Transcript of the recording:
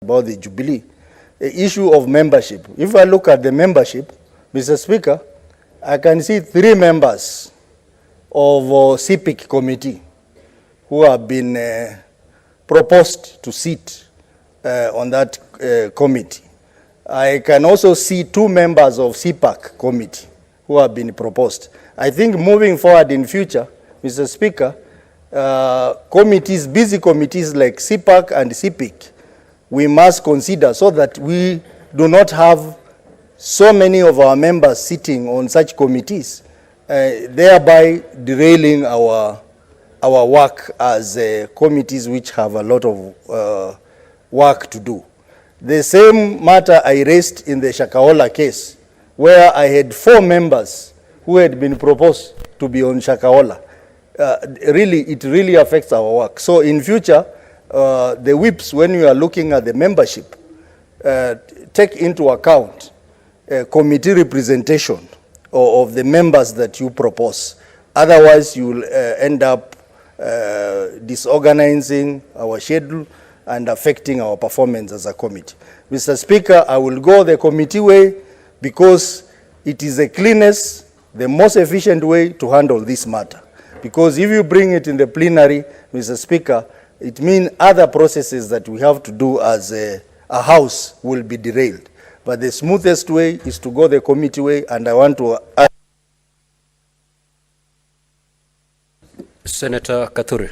about the Jubilee, the issue of membership. If I look at the membership, Mr. Speaker, I can see 3 members of CPIC committee who have been proposed to sit on that committee. I can also see 2 members of CPAC committee who have been proposed. I think moving forward in future, Mr. Speaker, committees, busy committees like CPAC and CPIC, we must consider so that we do not have so many of our members sitting on such committees, thereby derailing our work as committees which have a lot of work to do. The same matter I raised in the Shakahola case, where I had 4 members who had been proposed to be on Shakahola. It really affects our work. So in future, the whips, when you are looking at the membership, take into account committee representation of the members that you propose. Otherwise, you will end up disorganizing our schedule and affecting our performance as a committee. Mr. Speaker, I will go the committee way because it is the cleanest, the most efficient way to handle this matter. Because if you bring it in the plenary, Mr. Speaker, it means other processes that we have to do as a house will be derailed. But the smoothest way is to go the committee way, and I want to ask Senator Kathure.